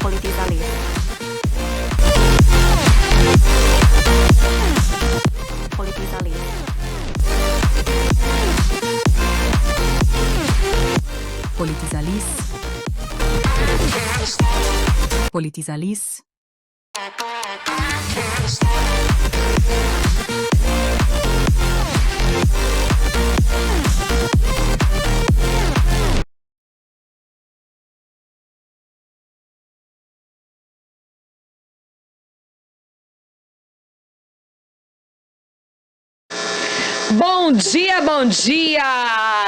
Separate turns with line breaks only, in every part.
Politiza Liz. Politiza Liz.
Politiza Liz. Politiza Liz.
Bom dia, bom dia!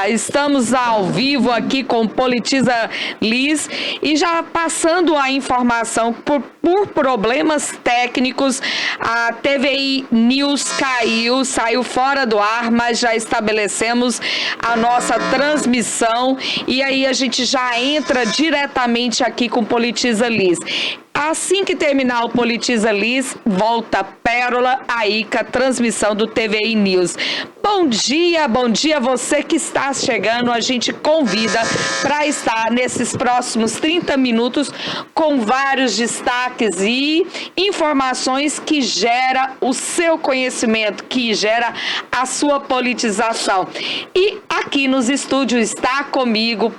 Estamos ao vivo aqui com Politiza Liz e já passando a informação por problemas técnicos, a TVI News saiu fora do ar, mas já estabelecemos a nossa transmissão e aí a gente já entra diretamente aqui com Politiza Liz. Assim que terminar o Politiza Liz, volta a Pérola, aí com a transmissão do TVI News. Bom dia você que está chegando, a gente convida para estar nesses próximos 30 minutos com vários destaques e informações que gera o seu conhecimento, que gera a sua politização. E aqui nos estúdios está comigo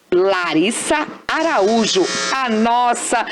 Larissa Araújo, a nossa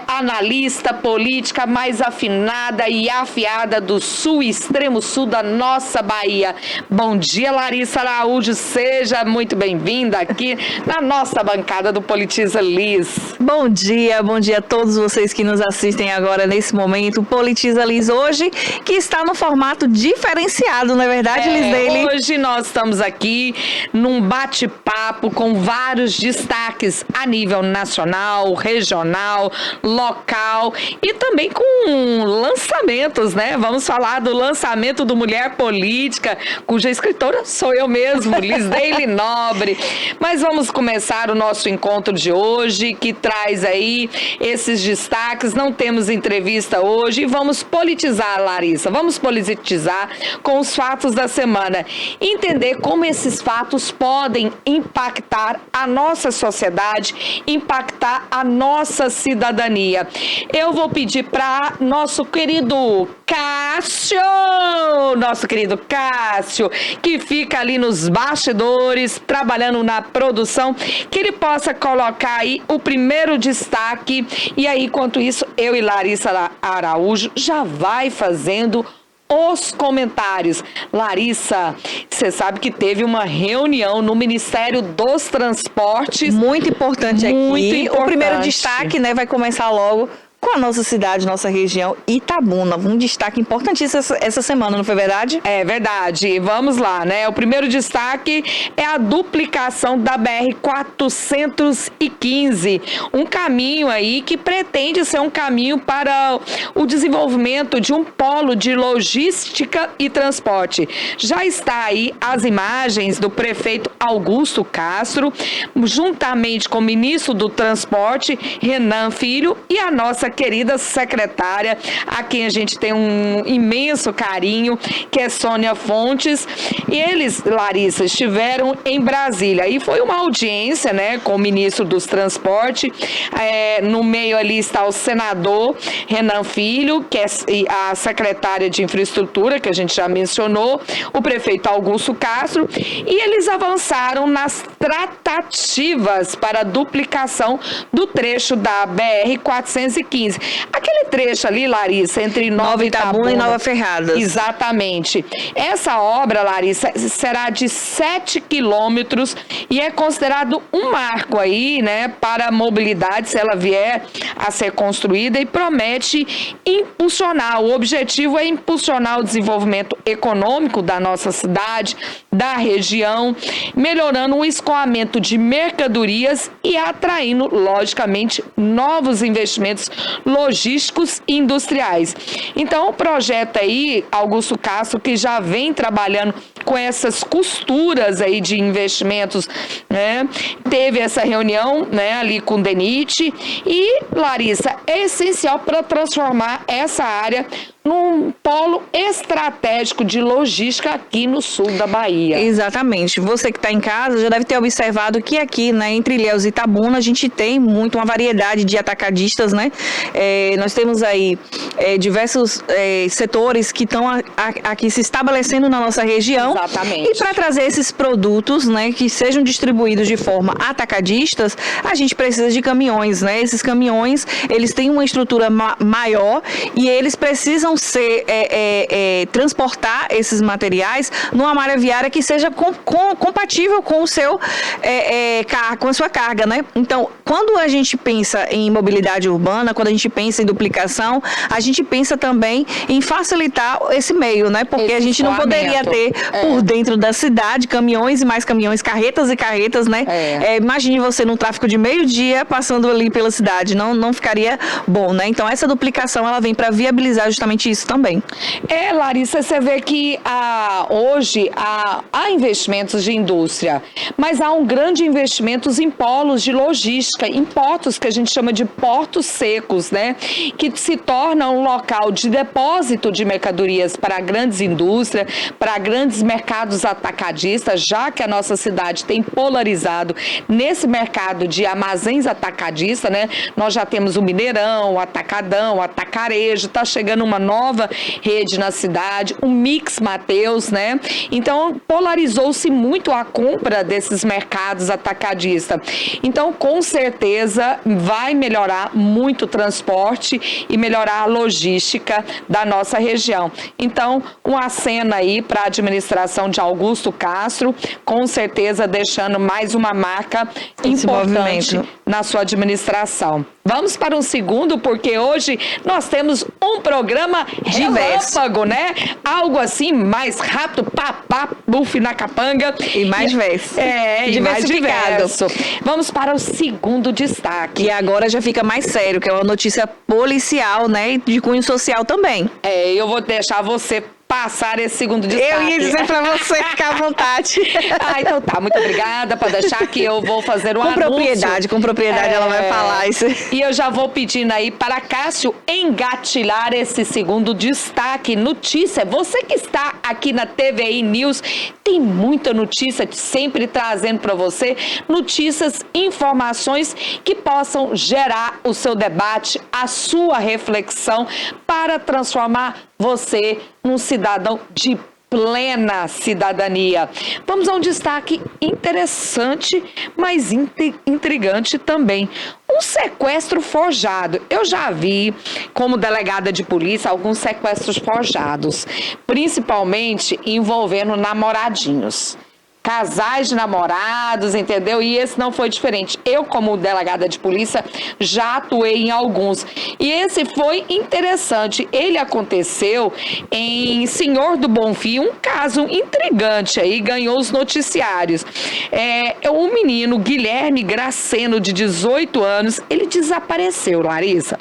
analista política mais afinada e afiada do sul, extremo sul da nossa Bahia. Bom dia, Larissa Araújo, seja muito bem-vinda aqui na nossa bancada do Politiza Liz.
Bom dia a todos vocês que nos assistem agora nesse momento. Politiza Liz hoje, que está no formato diferenciado, não é verdade, Liz Daily?
Hoje nós estamos aqui num bate-papo com vários destaques a nível nacional, regional, local e também com lançamentos, né? Vamos falar do lançamento do Mulher Política, cuja escritora sou eu mesmo, Liz Daily Nobre. Mas vamos começar o nosso encontro de hoje, que traz aí esses destaques. Não temos entrevista hoje e vamos politizar, Larissa. Vamos politizar com os fatos da semana. Entender como esses fatos podem impactar a nossa sociedade, impactar a nossa cidadania. Eu vou pedir para nosso querido Cássio, que fica ali nos bastidores, trabalhando na produção, que ele possa colocar aí o primeiro destaque. E aí, enquanto isso, eu e Larissa Araújo já vai fazendo os comentários. Larissa, você sabe que teve uma reunião no Ministério dos Transportes.
Muito importante aqui.
Muito importante.
O primeiro destaque, né, vai começar logo com a nossa cidade, nossa região, Itabuna. Um destaque importantíssimo essa semana, não foi verdade?
É verdade. Vamos lá, né? O primeiro destaque é a duplicação da BR-415. Um caminho aí que pretende ser um caminho para o desenvolvimento de um polo de logística e transporte. Já está aí as imagens do prefeito Augusto Castro, juntamente com o ministro do Transporte, Renan Filho, e a nossa querida secretária, a quem a gente tem um imenso carinho, que é Sônia Fontes. E eles, Larissa, estiveram em Brasília. E foi uma audiência, né, com o ministro dos Transportes. No meio ali está o senador Renan Filho, que é a secretária de Infraestrutura, que a gente já mencionou, o prefeito Augusto Castro. E eles avançaram nas tratativas para a duplicação do trecho da BR-415. Aquele trecho ali, Larissa, entre Nova Itabuna
e Nova Ferradas.
Exatamente. Essa obra, Larissa, será de 7 quilômetros e é considerado um marco aí, né, para a mobilidade, se ela vier a ser construída, e promete impulsionar. O objetivo é impulsionar o desenvolvimento econômico da nossa cidade, da região, melhorando o escoamento de mercadorias e atraindo, logicamente, novos investimentos logísticos e industriais. Então, o projeto aí, Augusto Castro, que já vem trabalhando com essas costuras aí de investimentos, né? Teve essa reunião, né, ali com o DENIT e, Larissa, é essencial para transformar essa área num polo estratégico de logística aqui no sul da Bahia.
Exatamente. Você que está em casa já deve ter observado que aqui, né, entre Ilhéus e Itabuna, a gente tem uma variedade de atacadistas, né? Nós temos aí diversos setores que estão aqui se estabelecendo na nossa região.
Exatamente.
E para trazer esses produtos, né, que sejam distribuídos de forma atacadistas, a gente precisa de caminhões, né? Esses caminhões, eles têm uma estrutura maior e eles precisam transportar esses materiais numa malha viária que seja compatível com o seu com a sua carga, né? Então, quando a gente pensa em mobilidade urbana, quando a gente pensa em duplicação, a gente pensa também em facilitar esse meio, né? Porque a gente não poderia ter por dentro da cidade caminhões e mais caminhões, carretas e carretas, né? Imagine você num tráfego de meio-dia passando ali pela cidade, não ficaria bom, né? Então, essa duplicação, ela vem para viabilizar justamente isso também.
Larissa, você vê que hoje há investimentos de indústria, mas há um grande investimento em polos de logística, em portos que a gente chama de portos secos, né? Que se torna um local de depósito de mercadorias para grandes indústrias, para grandes mercados atacadistas, já que a nossa cidade tem polarizado nesse mercado de armazéns atacadistas, né? Nós já temos o Mineirão, o Atacadão, o Atacarejo, está chegando uma nova rede na cidade, o Mix Mateus, né? Então, polarizou-se muito a compra desses mercados atacadistas. Então, com certeza, vai melhorar muito o transporte e melhorar a logística da nossa região. Então, um aceno aí para a administração de Augusto Castro, com certeza deixando mais uma marca importante na sua administração. Vamos para um segundo, porque hoje nós temos um programa relâmpago, né? Algo assim mais rápido, buf na capanga.
E mais diverso.
E mais diverso. Vamos para o segundo destaque.
E agora já fica mais sério, que é uma notícia policial, né? E de cunho social também.
Eu vou deixar você passar esse segundo destaque.
Eu ia dizer pra você ficar à vontade.
Então tá, muito obrigada por deixar que eu vou fazer um anúncio.
Com propriedade ela vai falar isso.
E eu já vou pedindo aí para Cássio engatilhar esse segundo destaque, notícia. Você que está aqui na TVI News, tem muita notícia sempre trazendo para você notícias, informações que possam gerar o seu debate, a sua reflexão para transformar você num cidadão de plena cidadania. Vamos a um destaque interessante, mas intrigante também. Um sequestro forjado. Eu já vi, como delegada de polícia, alguns sequestros forjados, principalmente envolvendo namoradinhos. Casais de namorados, entendeu? E esse não foi diferente. Eu, como delegada de polícia, já atuei em alguns. E esse foi interessante. Ele aconteceu em Senhor do Bonfim, um caso intrigante aí, ganhou os noticiários. O menino Guilherme Graceno, de 18 anos, ele desapareceu, Larissa.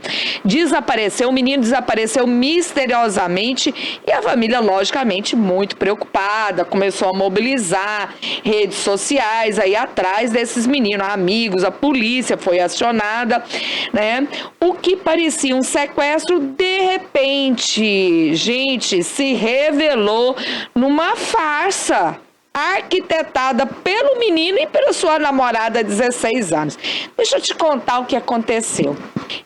O menino desapareceu misteriosamente e a família, logicamente, muito preocupada, começou a mobilizar redes sociais aí atrás desses meninos, amigos, a polícia foi acionada, né? O que parecia um sequestro, de repente, gente, se revelou numa farsa arquitetada pelo menino e pela sua namorada de 16 anos. Deixa eu te contar o que aconteceu.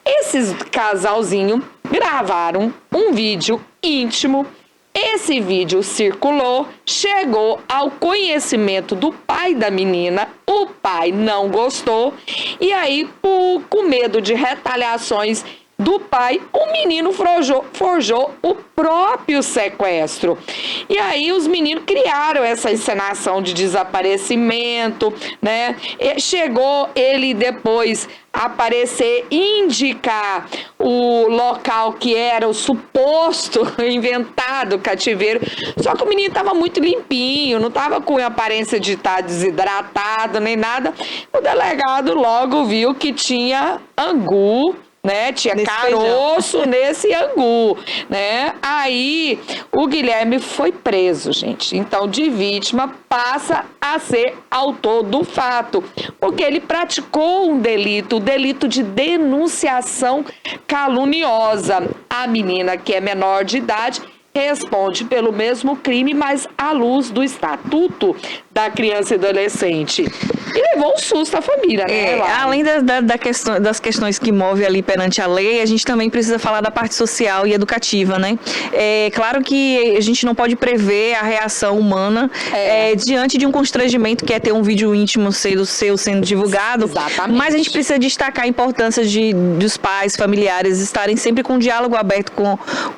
Esses casalzinho gravaram um vídeo íntimo. Esse vídeo circulou, chegou ao conhecimento do pai da menina, o pai não gostou, e aí, com medo de retaliações do pai, o menino forjou o próprio sequestro. E aí os meninos criaram essa encenação de desaparecimento, né? Chegou ele depois aparecer, indicar o local que era o suposto inventado cativeiro, só que o menino estava muito limpinho, não estava com a aparência de estar desidratado nem nada. O delegado logo viu que tinha angu né? Tinha
Nesse
caroço nesse angu, né? Aí o Guilherme foi preso, gente. Então, de vítima, passa a ser autor do fato, porque ele praticou um delito, o delito de denunciação caluniosa. A menina, que é menor de idade, responde pelo mesmo crime, mas à luz do Estatuto da Criança e Adolescente. E levou um susto à família, né, Lari?
Além das questões que movem ali perante a lei, a gente também precisa falar da parte social e educativa, né? É claro que a gente não pode prever a reação humana diante de um constrangimento que é ter um vídeo íntimo seu sendo divulgado.
Exatamente.
Mas a gente precisa destacar a importância dos pais, familiares estarem sempre com um diálogo aberto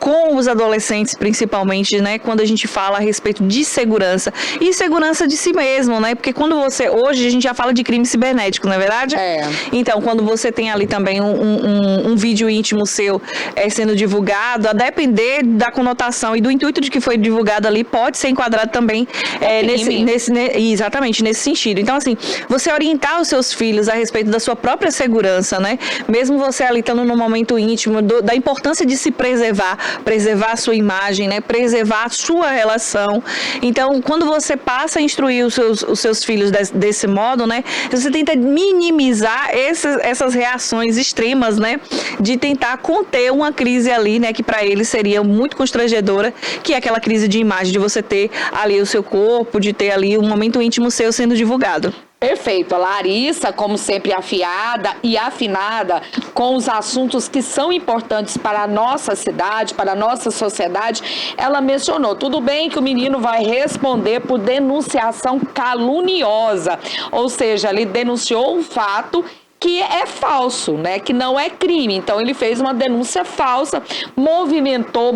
com os adolescentes, principalmente, né? Quando a gente fala a respeito de segurança e segurança de si mesmo, né? Porque hoje a gente já fala de crime cibernético, não é verdade? Então, quando você tem ali também um vídeo íntimo seu sendo divulgado, a depender da conotação e do intuito de que foi divulgado ali, pode ser enquadrado também exatamente nesse sentido. Então, assim, você orientar os seus filhos a respeito da sua própria segurança, né? Mesmo você ali estando num momento íntimo, da importância de se preservar a sua imagem, né? Preservar a sua relação. Então, quando você passa a instruir os seus filhos desse modo, né? Você tenta minimizar essas reações extremas, né? De tentar conter uma crise ali, né? Que para eles seria muito constrangedora, que é aquela crise de imagem, de você ter ali o seu corpo, de ter ali um momento íntimo seu sendo divulgado.
Perfeito. A Larissa, como sempre, afiada e afinada com os assuntos que são importantes para a nossa cidade, para a nossa sociedade, ela mencionou, tudo bem que o menino vai responder por denunciação caluniosa, ou seja, ele denunciou um fato que é falso, né? Que não é crime. Então, ele fez uma denúncia falsa,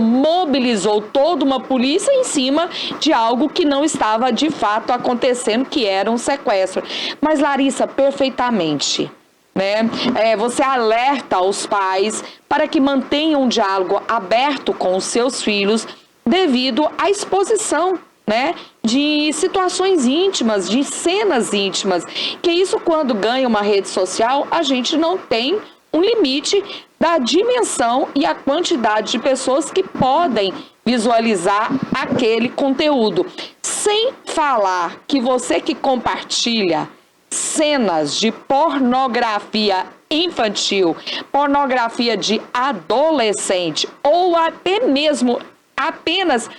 mobilizou toda uma polícia em cima de algo que não estava de fato acontecendo, que era um sequestro. Mas, Larissa, perfeitamente, né? Você alerta os pais para que mantenham um diálogo aberto com os seus filhos devido à exposição, né, de situações íntimas, de cenas íntimas, que isso quando ganha uma rede social, a gente não tem um limite da dimensão e a quantidade de pessoas que podem visualizar aquele conteúdo. Sem falar que você que compartilha cenas de pornografia infantil, pornografia de adolescente ou até mesmo apenas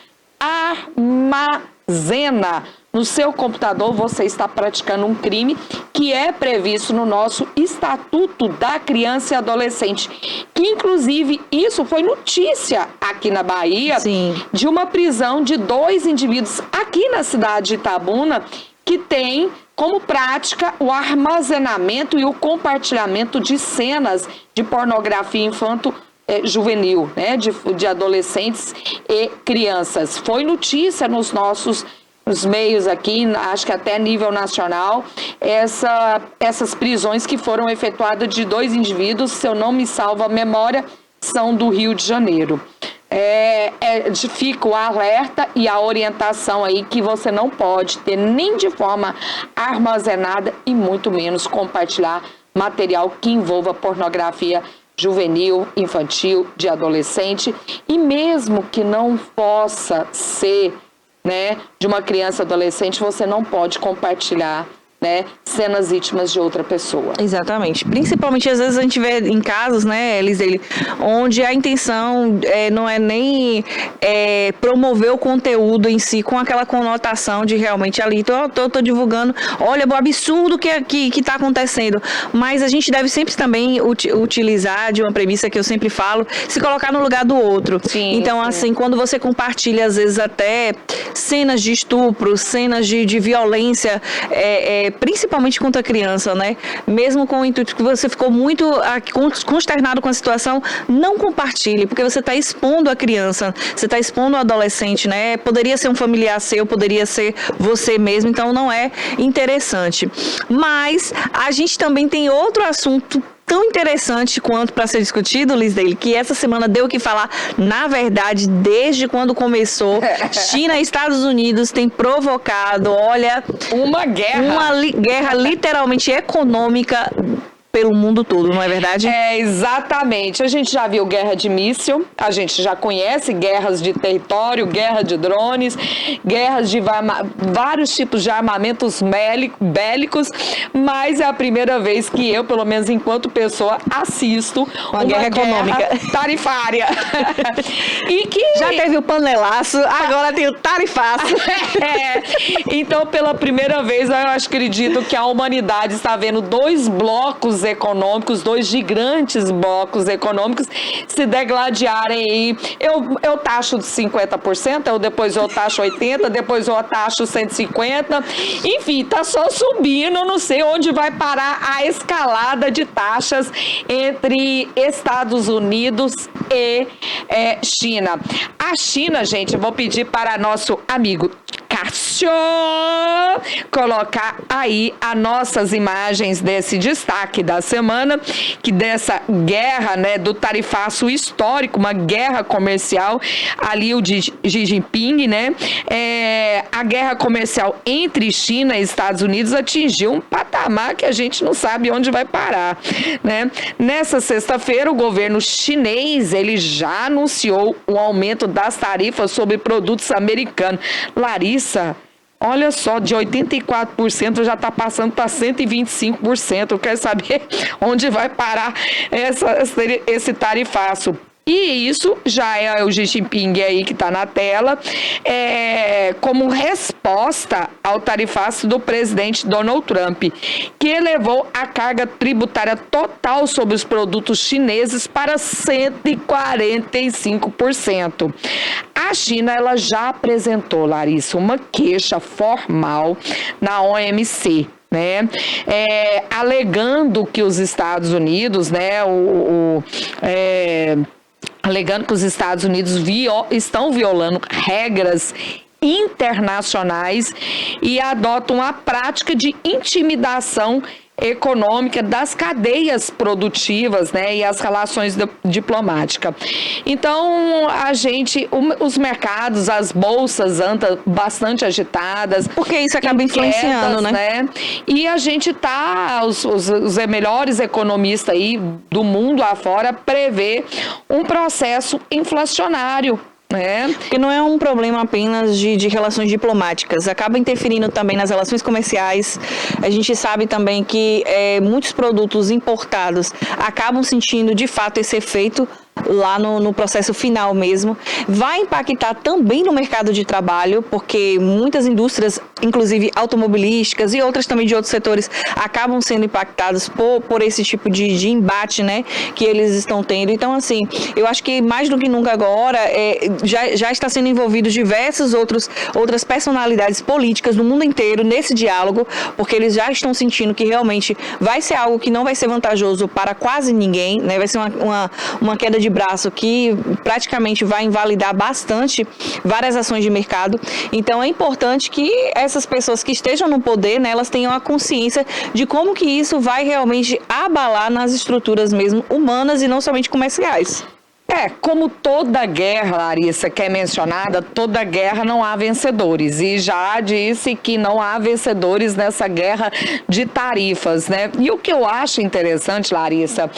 armazena no seu computador, você está praticando um crime que é previsto no nosso Estatuto da Criança e Adolescente, que inclusive isso foi notícia aqui na Bahia.
Sim.
De uma prisão de 2 indivíduos aqui na cidade de Itabuna que tem como prática o armazenamento e o compartilhamento de cenas de pornografia infantil juvenil, né, de adolescentes e crianças. Foi notícia nos meios aqui, acho que até nível nacional, essas prisões que foram efetuadas de 2 indivíduos, se eu não me salvo a memória, são do Rio de Janeiro. Fica o alerta e a orientação aí que você não pode ter nem de forma armazenada e muito menos compartilhar material que envolva pornografia juvenil, infantil, de adolescente, e mesmo que não possa ser, né, de uma criança adolescente, você não pode compartilhar, né, cenas íntimas de outra pessoa.
Exatamente. Principalmente, às vezes, a gente vê em casos, né, Elisele, onde a intenção não é nem promover o conteúdo em si com aquela conotação de realmente ali, tô divulgando, olha o absurdo que está acontecendo. Mas a gente deve sempre também utilizar de uma premissa que eu sempre falo, se colocar no lugar do outro.
Sim,
então,
sim.
assim, quando você compartilha, às vezes, até cenas de estupro, cenas de violência, principalmente contra a criança, né? Mesmo com o intuito que você ficou muito consternado com a situação, não compartilhe, porque você está expondo a criança, você está expondo o adolescente, né? Poderia ser um familiar seu, poderia ser você mesmo, então não é interessante. Mas a gente também tem outro assunto tão interessante quanto para ser discutido, Lisdale, que essa semana deu o que falar. Na verdade, desde quando começou, China e Estados Unidos têm provocado, olha,
uma guerra.
Uma guerra literalmente econômica pelo mundo todo, não é verdade?
É, exatamente. A gente já viu guerra de míssil, a gente já conhece guerras de território, guerra de drones, guerras de vários tipos de armamentos bélicos, mas é a primeira vez que eu, pelo menos enquanto pessoa, assisto uma
guerra econômica
tarifária. E que
já teve o panelaço, agora tem o tarifaço.
Então, pela primeira vez, eu acredito que a humanidade está vendo dois blocos econômicos, dois gigantes blocos econômicos se degladiarem aí. Eu taxo de 50%, depois eu taxo 80%, depois eu taxo 150%. Enfim, tá só subindo, não sei onde vai parar a escalada de taxas entre Estados Unidos e China. A China, gente, eu vou pedir para nosso amigo Cássio colocar aí as nossas imagens desse destaque da semana, que dessa guerra, né, do tarifaço histórico, uma guerra comercial, ali o de Xi Jinping, né, a guerra comercial entre China e Estados Unidos atingiu um patamar que a gente não sabe onde vai parar, né. Nessa sexta-feira, o governo chinês, ele já anunciou o aumento das tarifas sobre produtos americanos. Larissa, olha só, de 84% já está passando para 125%. Eu quero saber onde vai parar esse tarifaço. E isso já é o Xi Jinping aí que está na tela, como resposta ao tarifaço do presidente Donald Trump, que elevou a carga tributária total sobre os produtos chineses para 145%. A China, ela já apresentou, Larissa, uma queixa formal na OMC, né, alegando que os Estados Unidos, né, alegando que os Estados Unidos estão violando regras internacionais e adotam a prática de intimidação econômica das cadeias produtivas, né, e as relações diplomáticas. Então, os mercados, as bolsas andam bastante agitadas.
Porque isso acaba influenciando, né?
E a gente os melhores economistas aí do mundo afora prevê um processo inflacionário.
Porque não é um problema apenas de relações diplomáticas, acaba interferindo também nas relações comerciais. A gente sabe também que muitos produtos importados acabam sentindo de fato esse efeito lá no processo final mesmo. Vai impactar também no mercado de trabalho, porque muitas indústrias, inclusive automobilísticas e outras também de outros setores, acabam sendo impactadas por esse tipo de embate, né, que eles estão tendo. Então, assim, eu acho que mais do que nunca agora já está sendo envolvido diversas outras personalidades políticas do mundo inteiro nesse diálogo, porque eles já estão sentindo que realmente vai ser algo que não vai ser vantajoso para quase ninguém, né, vai ser uma queda de braço que praticamente vai invalidar bastante várias ações de mercado. Então é importante que essas pessoas que estejam no poder, né, elas tenham a consciência de como que isso vai realmente abalar nas estruturas mesmo humanas e não somente comerciais.
Como toda guerra, Larissa, que é mencionada, toda guerra não há vencedores. E já disse que não há vencedores nessa guerra de tarifas, né? E o que eu acho interessante, Larissa,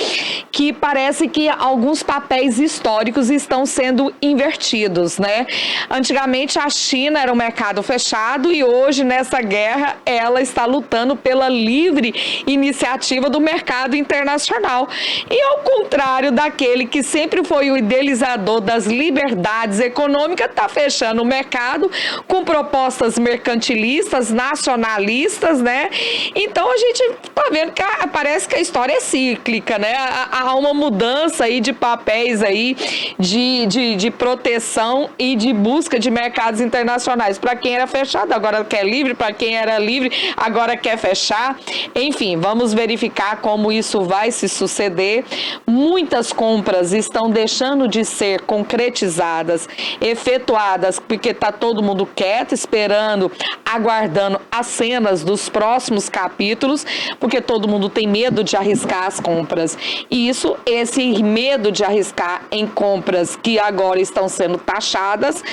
que parece que alguns papéis históricos estão sendo invertidos, né? Antigamente a China era um mercado fechado e hoje nessa guerra ela está lutando pela livre iniciativa do mercado internacional. E ao contrário daquele que sempre foi o idealizador das liberdades econômicas, está fechando o mercado com propostas mercantilistas, nacionalistas, né? Então a gente está vendo que parece que a história é cíclica, né? Há uma mudança aí de papéis aí de proteção e de busca de mercados internacionais. Para quem era fechado, agora quer livre, para quem era livre, agora quer fechar. Enfim, vamos verificar como isso vai se suceder. Muitas compras estão deixando de ser concretizadas, efetuadas, porque está todo mundo quieto, esperando, aguardando as cenas dos próximos capítulos, porque todo mundo tem medo de arriscar as compras. E esse medo de arriscar em compras que agora estão sendo taxadas,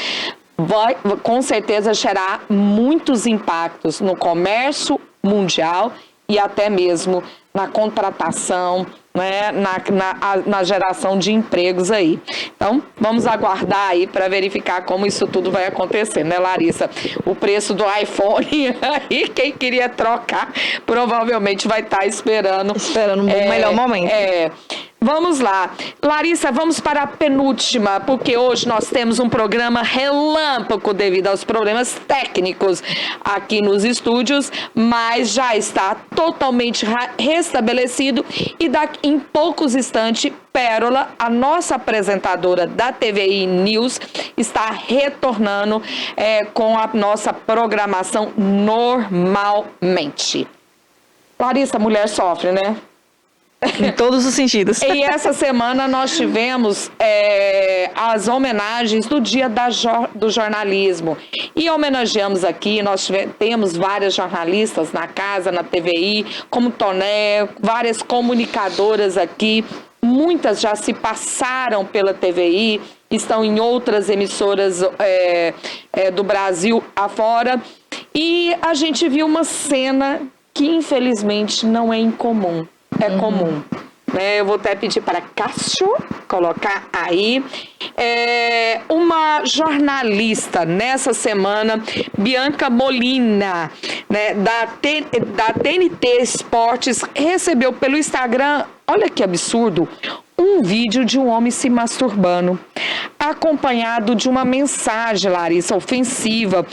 vai com certeza gerar muitos impactos no comércio mundial e até mesmo na contratação, né, na geração de empregos aí. Então, vamos aguardar aí para verificar como isso tudo vai acontecer, né, Larissa? O preço do iPhone aí, quem queria trocar, provavelmente vai estar esperando
um melhor momento.
Vamos lá. Larissa, vamos para a penúltima, porque hoje nós temos um programa relâmpago devido aos problemas técnicos aqui nos estúdios, mas já está totalmente restabelecido e em poucos instantes, Pérola, a nossa apresentadora da TVI News, está retornando com a nossa programação normalmente. Larissa, a mulher sofre, né?
Em todos os sentidos.
E essa semana nós tivemos as homenagens do Dia do Jornalismo. E homenageamos aqui, nós temos várias jornalistas na casa, na TVI, como Toné, várias comunicadoras aqui. Muitas já se passaram pela TVI, estão em outras emissoras do Brasil afora. E a gente viu uma cena que infelizmente não é incomum. É comum, né? Eu vou até pedir para Cássio colocar aí. Uma jornalista nessa semana, Bianca Molina, né, da TNT Esportes, recebeu pelo Instagram, olha que absurdo, um vídeo de um homem se masturbando, acompanhado de uma mensagem, Larissa, ofensiva.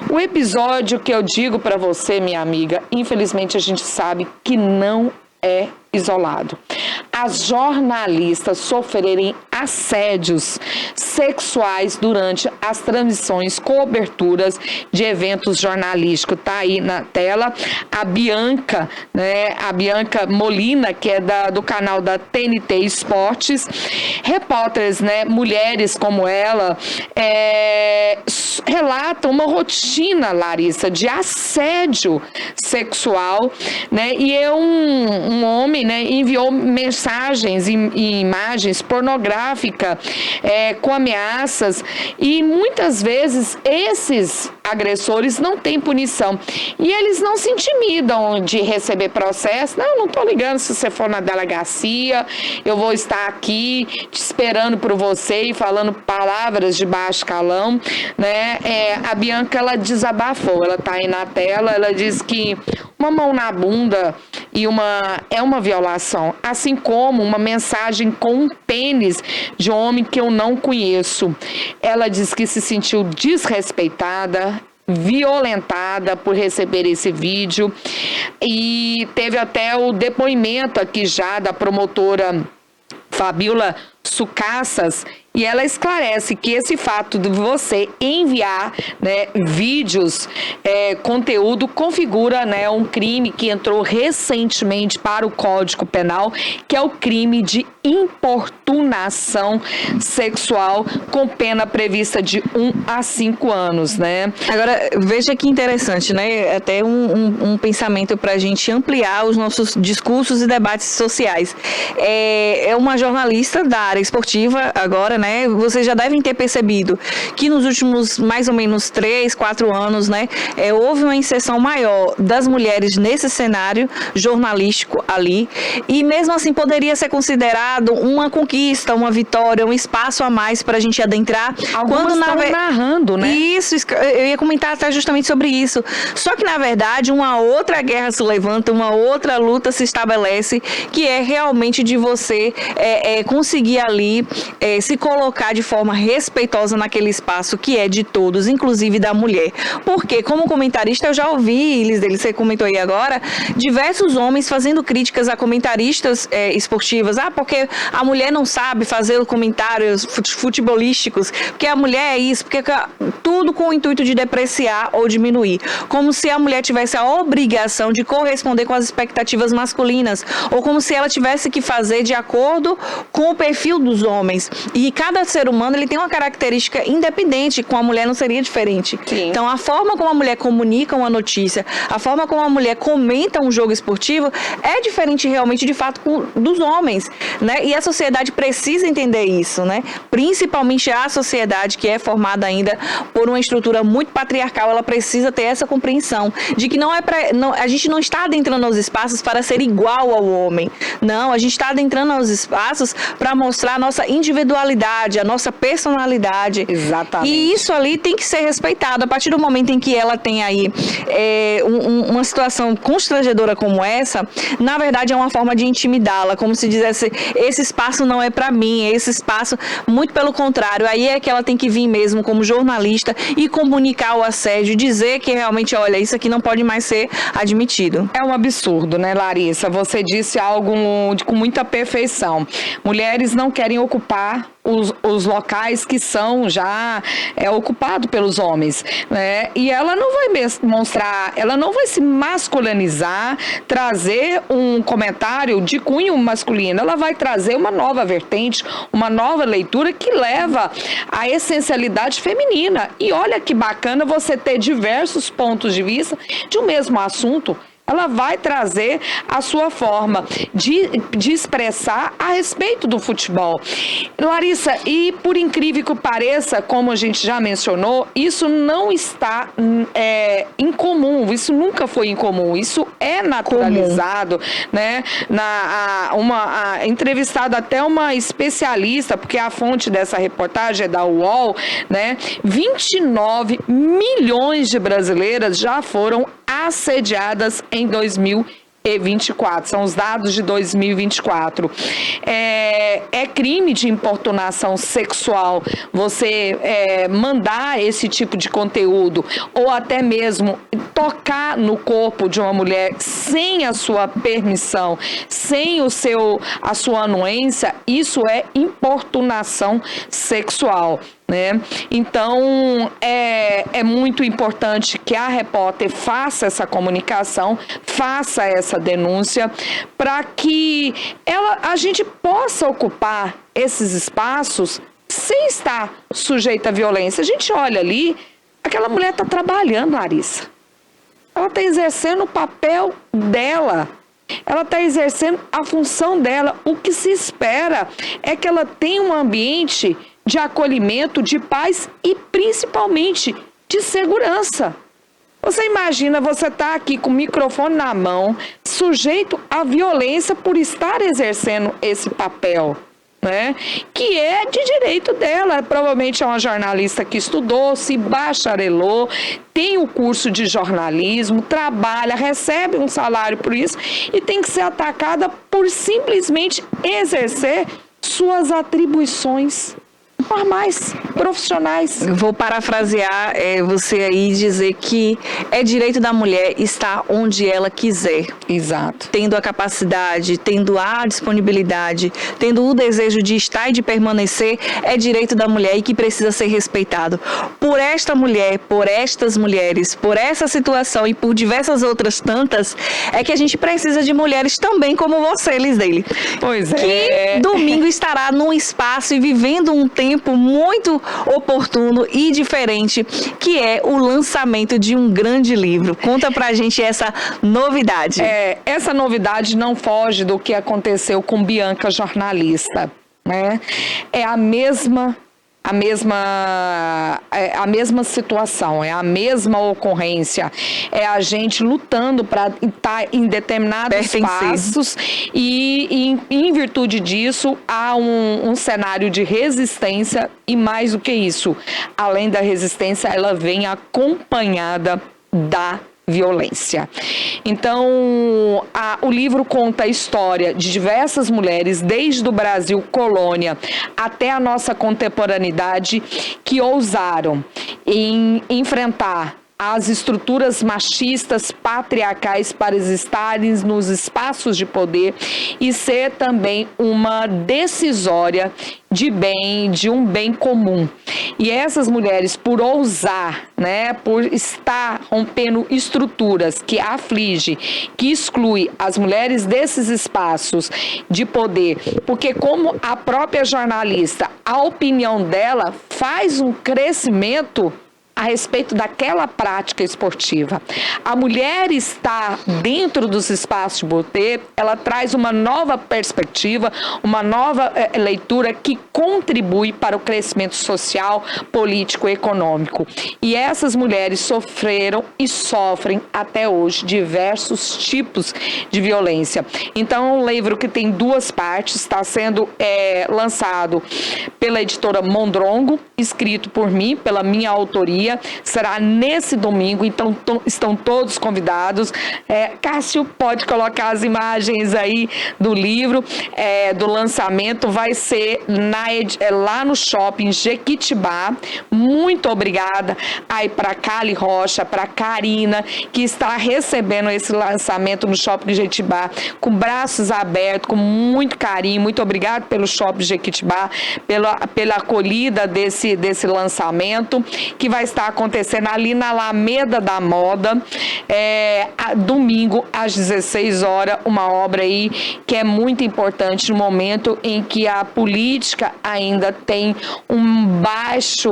O episódio que eu digo para você, minha amiga, infelizmente a gente sabe que não é isolado. As jornalistas sofrerem assédios sexuais durante as transmissões, coberturas de eventos jornalísticos. Tá aí na tela a Bianca, né? A Bianca Molina, que é do canal da TNT Esportes. Repórteres, né? Mulheres como ela relatam uma rotina, Larissa, de assédio sexual, né? E um homem, né, enviou mensagens e imagens pornográficas com ameaças, e muitas vezes esses agressores não têm punição e eles não se intimidam de receber processo. Não tô ligando, se você for na delegacia, eu vou estar aqui te esperando por você e falando palavras de baixo calão, né? A Bianca, ela desabafou, ela tá aí na tela, ela diz que uma mão na bunda é uma violação, assim como uma mensagem com um pênis de um homem que eu não conheço. Ela diz que se sentiu desrespeitada, violentada por receber esse vídeo, e teve até o depoimento aqui já da promotora Fabiola Sucassas, e ela esclarece que esse fato de você enviar, né, vídeos, conteúdo, configura, né, um crime que entrou recentemente para o Código Penal, que é o crime de importunação sexual, com pena prevista de 1 a 5 anos, né?
Agora, veja que interessante, né? Até um pensamento para a gente ampliar os nossos discursos e debates sociais. É uma jornalista da área esportiva agora, né? Vocês já devem ter percebido que nos últimos mais ou menos 3, 4 anos, né, houve uma inserção maior das mulheres nesse cenário jornalístico ali, e mesmo assim poderia ser considerado uma conquista, uma vitória, um espaço a mais para a gente adentrar.
Algumas estão narrando, né?
Isso, eu ia comentar até justamente sobre isso. Só que, na verdade, uma outra guerra se levanta, uma outra luta se estabelece, que é realmente de você conseguir ali se colocar de forma respeitosa naquele espaço que é de todos, inclusive da mulher. Porque, como comentarista, eu já ouvi, Liz, você comentou aí agora, diversos homens fazendo críticas a comentaristas esportivas. Porque a mulher não sabe fazer comentários futebolísticos, porque a mulher é isso, porque tudo com o intuito de depreciar ou diminuir. Como se a mulher tivesse a obrigação de corresponder com as expectativas masculinas, ou como se ela tivesse que fazer de acordo com o perfil dos homens. E cada ser humano ele tem uma característica independente, com a mulher não seria diferente.
Sim.
Então, a forma como a mulher comunica uma notícia, a forma como a mulher comenta um jogo esportivo é diferente realmente, de fato, dos homens, né? E a sociedade precisa entender isso, né? Principalmente a sociedade que é formada ainda por uma estrutura muito patriarcal, ela precisa ter essa compreensão de que a gente não está adentrando aos espaços para ser igual ao homem. Não, a gente está adentrando aos espaços para mostrar a nossa individualidade, a nossa personalidade.
Exatamente.
E isso ali tem que ser respeitado. A partir do momento em que ela tem aí uma situação constrangedora como essa, na verdade é uma forma de intimidá-la, como se dissesse, esse espaço não é para mim, esse espaço, muito pelo contrário, aí é que ela tem que vir mesmo como jornalista e comunicar o assédio, dizer que realmente, olha, isso aqui não pode mais ser admitido.
É um absurdo, né, Larissa? Você disse algo com muita perfeição. Mulheres não querem ocupar os locais que são já ocupados pelos homens, né? E ela não vai mostrar, ela não vai se masculinizar, trazer um comentário de cunho masculino, ela vai trazer uma nova vertente, uma nova leitura que leva à essencialidade feminina. E olha que bacana você ter diversos pontos de vista de um mesmo assunto. Ela vai trazer a sua forma de expressar a respeito do futebol. Larissa, e por incrível que pareça, como a gente já mencionou, isso não está incomum, isso nunca foi incomum, isso é naturalizado, né? Entrevistada até uma especialista, porque a fonte dessa reportagem é da UOL, né? 29 milhões de brasileiras já foram assediadas em 2024, são os dados de 2024. É crime de importunação sexual você mandar esse tipo de conteúdo, ou até mesmo tocar no corpo de uma mulher sem a sua permissão, sem a sua anuência. Isso é importunação sexual, né? Então, é muito importante que a repórter faça essa comunicação, faça essa denúncia, para que a gente possa ocupar esses espaços sem estar sujeita à violência. A gente olha ali, aquela mulher está trabalhando, Larissa. Ela está exercendo o papel dela. Ela está exercendo a função dela. O que se espera é que ela tenha um ambiente de acolhimento, de paz e principalmente de segurança. Você imagina, você está aqui com o microfone na mão, sujeito à violência por estar exercendo esse papel, né? Que é de direito dela. Provavelmente é uma jornalista que estudou, se bacharelou, tem o curso de jornalismo, trabalha, recebe um salário por isso e tem que ser atacada por simplesmente exercer suas atribuições formais, profissionais.
Eu vou parafrasear você aí e dizer que é direito da mulher estar onde ela quiser.
Exato.
Tendo a capacidade, tendo a disponibilidade, tendo o desejo de estar e de permanecer, é direito da mulher e que precisa ser respeitado. Por esta mulher, por estas mulheres, por essa situação e por diversas outras tantas, é que a gente precisa de mulheres também como você, Lisdeile.
Pois é.
Que domingo estará num espaço e vivendo um tempo muito oportuno e diferente, que é o lançamento de um grande livro. Conta pra gente essa novidade.
Essa novidade não foge do que aconteceu com Bianca, jornalista, né? É a mesma situação, é a mesma ocorrência, é a gente lutando para estar em determinados espaços e em virtude disso há um cenário de resistência e mais do que isso, além da resistência, ela vem acompanhada da violência. Então, o livro conta a história de diversas mulheres, desde o Brasil colônia até a nossa contemporaneidade, que ousaram em enfrentar as estruturas machistas, patriarcais, para estarem nos espaços de poder e ser também uma decisória de um bem comum. E essas mulheres, por ousar, né, por estar rompendo estruturas que aflige, que exclui as mulheres desses espaços de poder, porque como a própria jornalista, a opinião dela faz um crescimento a respeito daquela prática esportiva. A mulher está dentro dos espaços de poder, ela traz uma nova perspectiva, uma nova leitura que contribui para o crescimento social, político e econômico. E essas mulheres sofreram e sofrem até hoje diversos tipos de violência. Então, é um livro que tem duas partes, está sendo lançado pela editora Mondrongo, escrito por mim, pela minha autoria. Será nesse domingo, então estão todos convidados. Cássio, pode colocar as imagens aí do livro, do lançamento, vai ser lá no shopping Jequitibá. Muito obrigada aí para Cali Rocha, para Karina, que está recebendo esse lançamento no shopping Jequitibá com braços abertos, com muito carinho. Muito obrigada pelo shopping Jequitibá, pela acolhida desse lançamento, que vai estar acontecendo ali na Alameda da Moda, domingo às 16 horas, uma obra aí que é muito importante no momento em que a política ainda tem um baixo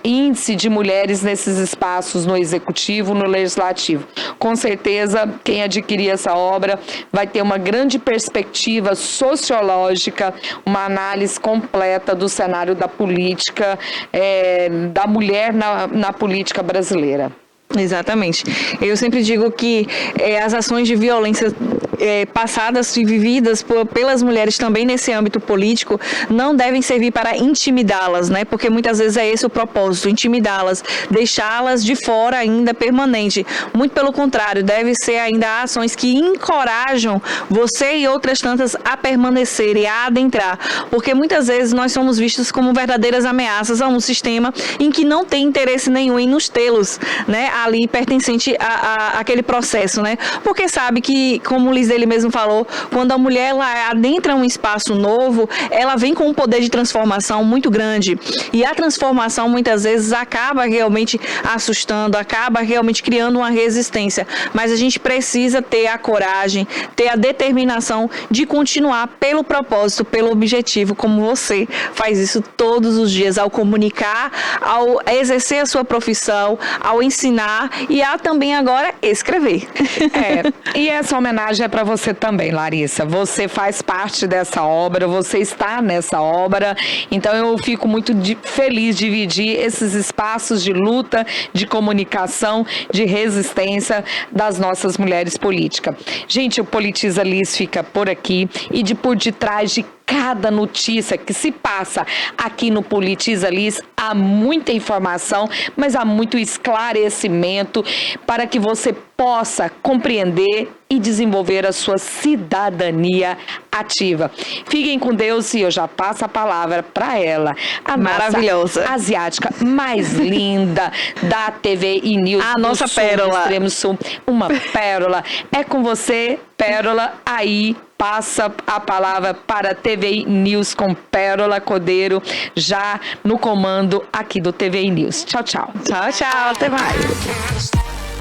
índice de mulheres nesses espaços, no executivo, no legislativo. Com certeza, quem adquirir essa obra vai ter uma grande perspectiva sociológica, uma análise completa do cenário da política, da mulher na política brasileira.
Exatamente. Eu sempre digo que as ações de violência passadas e vividas pelas mulheres também nesse âmbito político não devem servir para intimidá-las, né? Porque muitas vezes é esse o propósito, intimidá-las, deixá-las de fora ainda permanente. Muito pelo contrário, deve ser ainda ações que encorajam você e outras tantas a permanecer e a adentrar, porque muitas vezes nós somos vistos como verdadeiras ameaças a um sistema em que não tem interesse nenhum em nos tê-los, né? Ali pertencente àquele processo, né? Porque sabe que, como o Liz ele mesmo falou, quando a mulher ela adentra um espaço novo, ela vem com um poder de transformação muito grande. E a transformação muitas vezes acaba realmente assustando, acaba realmente criando uma resistência. Mas a gente precisa ter a coragem, ter a determinação de continuar pelo propósito, pelo objetivo, como você faz isso todos os dias, ao comunicar, ao exercer a sua profissão, ao ensinar e a também agora escrever.
E essa homenagem é para você também, Larissa. Você faz parte dessa obra, você está nessa obra, então eu fico muito feliz de dividir esses espaços de luta, de comunicação, de resistência das nossas mulheres políticas. Gente, o Politiza Liz fica por aqui e por detrás de cada notícia que se passa aqui no Politiza Liz, há muita informação, mas há muito esclarecimento para que você possa compreender e desenvolver a sua cidadania ativa. Fiquem com Deus e eu já passo a palavra para ela, a
maravilhosa
nossa asiática mais linda da TV e News,
a nossa
sul,
pérola,
extremo sul, uma pérola. É com você, Pérola, aí passa a palavra para a TV News com Pérola Cordeiro, já no comando aqui do TV News. Tchau, tchau.
Tchau, tchau. Até mais.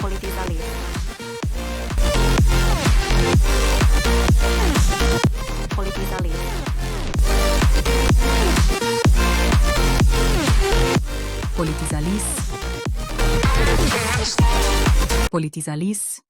Politiza Liz. Politiza Liz.
Politiza Liz. Politiza Liz.